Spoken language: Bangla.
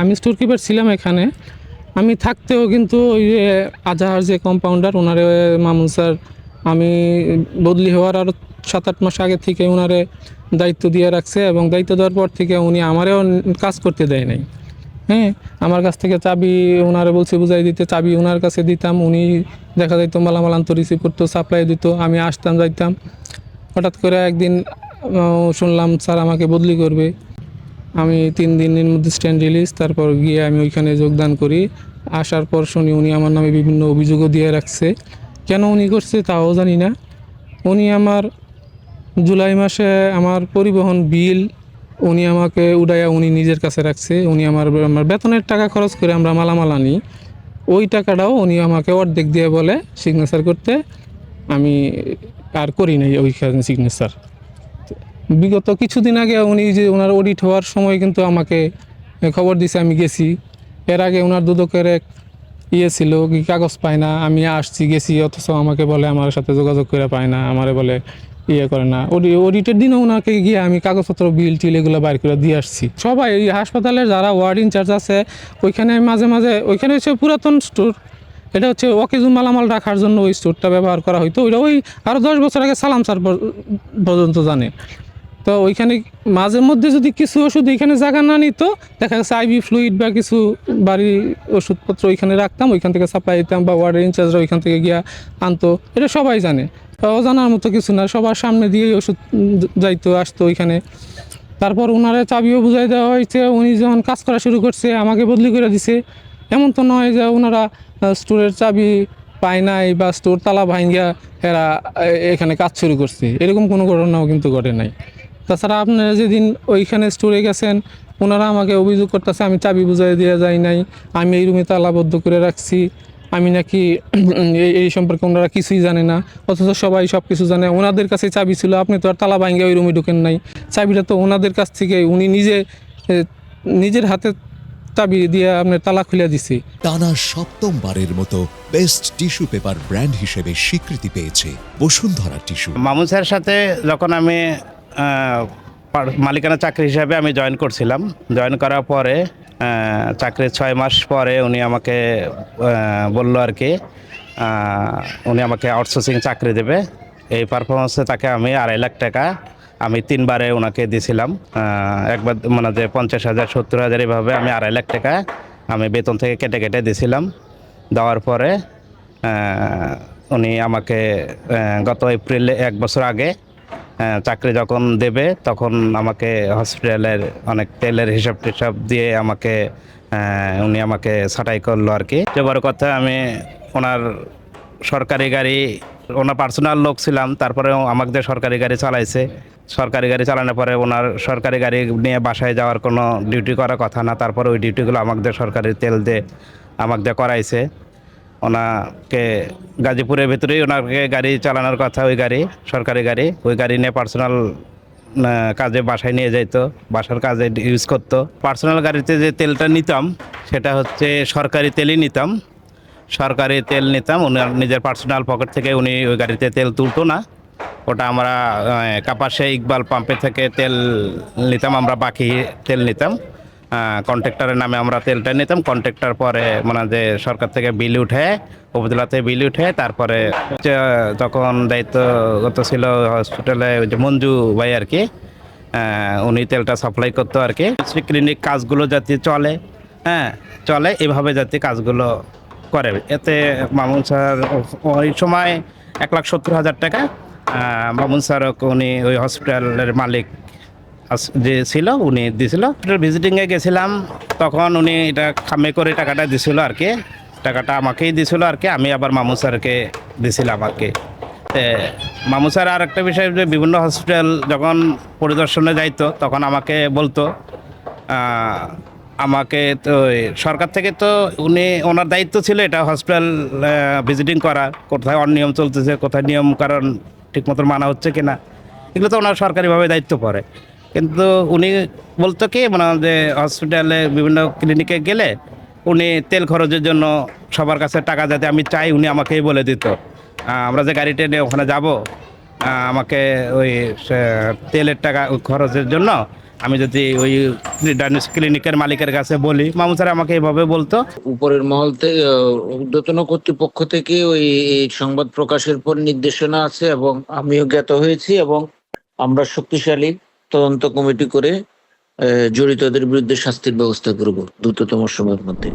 আমি স্টোর কিপার ছিলাম এখানে। আমি থাকতেও কিন্তু ওই যে আজাহার যে কম্পাউন্ডার ওনারে মামুন স্যার, আমি বদলি হওয়ার আরও 7-8 মাস আগে থেকে ওনারে দায়িত্ব দিয়ে রাখছে, এবং দায়িত্ব দেওয়ার পর থেকে উনি আমারেও কাজ করতে দেয় নাই। হ্যাঁ, আমার কাছ থেকে চাবি ওনারে বলছে বুঝাই দিতে, চাবি ওনার কাছে দিতাম, উনি দেখা যাইতো মালামাল আনতো, রিসিভ করতো, সাপ্লাই দিত, আমি আসতাম যাইতাম। হঠাৎ করে একদিন শুনলাম স্যার আমাকে বদলি করবে। আমি 3 দিনের মধ্যে স্ট্যান্ড রিলিজ, তারপর গিয়ে আমি ওইখানে যোগদান করি। আসার পর শুনি উনি আমার নামে বিভিন্ন অভিযোগও দিয়ে রাখছে। কেন উনি করছে তাও জানি না। উনি আমার জুলাই মাসে আমার পরিবহন বিল উনি আমাকে উড়াইয়া উনি নিজের কাছে রাখছে। উনি আমার আমার বেতনের টাকা খরচ করে আমরা মালামাল আনি, ওই টাকাটাও উনি আমাকে অর্ধেক দিয়ে বলে সিগনেচার করতে। আমি আর করি নাই ওইখানে সিগনেচার। বিগত কিছুদিন আগে উনি যে ওনার অডিট হওয়ার সময় কিন্তু আমাকে খবর দিছে, আমি গেছি। এর আগে ওনার দুদকের এক ছিল কি কাগজ পায় না, আমি আসছি গেছি, অথচ আমাকে বলে আমার সাথে যোগাযোগ করে পায় না, আমারে বলে করে না। অডিটের দিনও ওনাকে গিয়ে আমি কাগজপত্র বিল টিল এগুলো বাইর করে দিয়ে আসছি। সবাই এই হাসপাতালের যারা ওয়ার্ড ইনচার্জ আছে ওইখানে মাঝে মাঝে, ওইখানে হচ্ছে পুরাতন স্টোর, এটা হচ্ছে অকেজু মালামাল রাখার জন্য ওই স্টোরটা ব্যবহার করা হইতো। ওইটা ওই আরও 10 বছর আগে সালাম স্যার পর্যন্ত জানে। তো ওইখানে মাঝে মধ্যে যদি কিছু ওষুধ এখানে জায়গা না নিত, দেখা গেছে আইভি ফ্লুইড বা কিছু বাড়ি ওষুধপত্র ওইখানে রাখতাম, ওইখান থেকে সাপ্লাই দিতাম, বা ওয়ার্ডের ইনচার্জরা ওইখান থেকে গিয়া আনতো। এটা সবাই জানে, অজানার মতো কিছু না, সবার সামনে দিয়েই ওষুধ যাইতো আসতো ওইখানে। তারপর ওনারে চাবিও বুঝাই দেওয়া হয়েছে। উনি যখন কাজ করা শুরু করছে আমাকে বদলি করে দিছে। এমন তো নয় যে ওনারা স্টোরের চাবি পায় নাই বা স্টোর তালা ভাঙ্গিয়া এরা এখানে কাজ শুরু করছে, এরকম কোনো ঘটনাও কিন্তু ঘটে নাই। তাছাড়া আপনারা যেদিন ওইখানে স্টোরে গেছেন, ওনারা আমাকে অভিযোগ করতেছে আমি চাবি বুঝাই দিয়ে যাই নাই, আমি এই রুমে তালাবদ্ধ করে রাখছি, আমি নাকি এই সম্পর্কে ওনারা কিছুই জানে না, অথচ সবাই সব কিছু জানে। ওনাদের কাছে চাবি ছিল, আপনি তো আর তালা ভাঙ্গে ওই রুমে ঢুকেন নাই, চাবিটা তো ওনাদের কাছ থেকে উনি নিজে নিজের হাতে চাবি দিয়ে আপনার তালা খুলে দিছি। টানা সপ্তমবারের মতো বেস্ট টিস্যু পেপার ব্র্যান্ড হিসেবে স্বীকৃতি পেয়েছে বসুন্ধরা টিস্যু। মামুন স্যারের সাথে যখন আমি মালিকানা চাকরি হিসাবে আমি জয়েন করছিলাম, জয়েন করার পরে চাকরির 6 মাস পরে উনি আমাকে বললো আর কি, উনি আমাকে আউটসোর্সিং চাকরি দেবে। এই পারফরমেন্সে তাকে আমি 2.5 লাখ টাকা আমি 3বারে ওনাকে দিয়েছিলাম। একবার মানে যে 50,000 70,000 এভাবে আমি 2.5 লাখ টাকা আমি বেতন থেকে কেটে কেটে দিয়েছিলাম। দেওয়ার পরে উনি আমাকে গত এপ্রিলে 1 বছর আগে চাকরি যখন দেবে তখন আমাকে হসপিটালের অনেক তেলের হিসাব টিসাব দিয়ে আমাকে উনি আমাকে ছাঁটাই করলো আর কি। যে বড় কথা, আমি ওনার সরকারি গাড়ি, ওনার পার্সোনাল লোক ছিলাম, তারপরেও আমাকে সরকারি গাড়ি চালাইছে। সরকারি গাড়ি চালানোর পরে ওনার সরকারি গাড়ি নিয়ে বাসায় যাওয়ার কোনো ডিউটি করার কথা না, তারপরে ওই ডিউটিগুলো আমাদের সরকারি তেল দিয়ে আমাকে করাইছে। ওনাকে গাজীপুরের ভিতরেই ওনাকে গাড়ি চালানোর কথা, ওই গাড়ি সরকারি গাড়ি, ওই গাড়ি নিয়ে পার্সোনাল কাজে বাসায় নিয়ে যাইতো, বাসার কাজে ইউজ করতো। পার্সোনাল গাড়িতে যে তেলটা নিতাম সেটা হচ্ছে সরকারি তেলই নিতাম, সরকারি তেল নিতাম। ওনার নিজের পার্সোনাল পকেট থেকে উনি ওই গাড়িতে তেল তুলতো না, ওটা আমরা কাপাসে ইকবাল পাম্পে থেকে তেল নিতাম, আমরা বাকি তেল নিতাম। কন্ট্রাক্টরের নামে আমরা তেলটা নিতাম। কন্ট্রাক্টর পরে মানে যে সরকার থেকে বিল উঠে, উপজেলাতে বিল উঠে, তারপরে তখন দায়িত্বগত ছিল হসপিটালে ওই যে মঞ্জু ভাই আর কি, উনি তেলটা সাপ্লাই করতো আর কি। ক্লিনিক কাজগুলো যাতে চলে, চলে এভাবে যাতে কাজগুলো করে। এতে মামুন স্যার ওই সময় 1,70,000 টাকা মামুন স্যার উনি ওই হসপিটালের মালিক যে ছিল উনি দিয়েছিল। ভিজিটিংয়ে গেছিলাম তখন উনি এটা খামে করে টাকাটা দিছিল আর কি, টাকাটা আমাকেই দিছিল আর কি, আমি আবার মামুন স্যারকে দিছিলাম আর কি। মামুন স্যার আর একটা বিষয়, যে বিভিন্ন হসপিটাল যখন পরিদর্শনে যাইতো তখন আমাকে বলতো, আমাকে তো সরকার থেকে তো উনি ওনার দায়িত্ব ছিল এটা হসপিটাল ভিজিটিং করা, কোথায় অনিয়ম চলতেছে, কোথায় নিয়ম কারণ ঠিক মতো মানা হচ্ছে কিনা, এগুলো তো ওনার সরকারিভাবে দায়িত্ব পড়ে। কিন্তু উনি বলতো কি, মানে যে হসপিটালে বিভিন্ন ক্লিনিকে গেলে উনি তেল খরচের জন্য সবার কাছে টাকা যাতে আমি চাই উনি আমাকেই বলে দিত। আমরা যে গাড়িটা নিয়ে ওখানে যাব, আমাকে ওই তেলের টাকা খরচের জন্য আমি যদি ওই ক্লিনিকের মালিকের কাছে বলি, মামুন স্যার আমাকে এভাবে বলতো। উপরের মহল থেকে ঊর্ধ্বতন কর্তৃপক্ষ থেকে ওই সংবাদ প্রকাশের পর নির্দেশনা আছে এবং আমিও জ্ঞাত হয়েছি এবং আমরা শক্তিশালী তদন্ত কমিটি করে জড়িতদের বিরুদ্ধে শাস্তির ব্যবস্থা করব দ্রুততম সময়ের মধ্যে।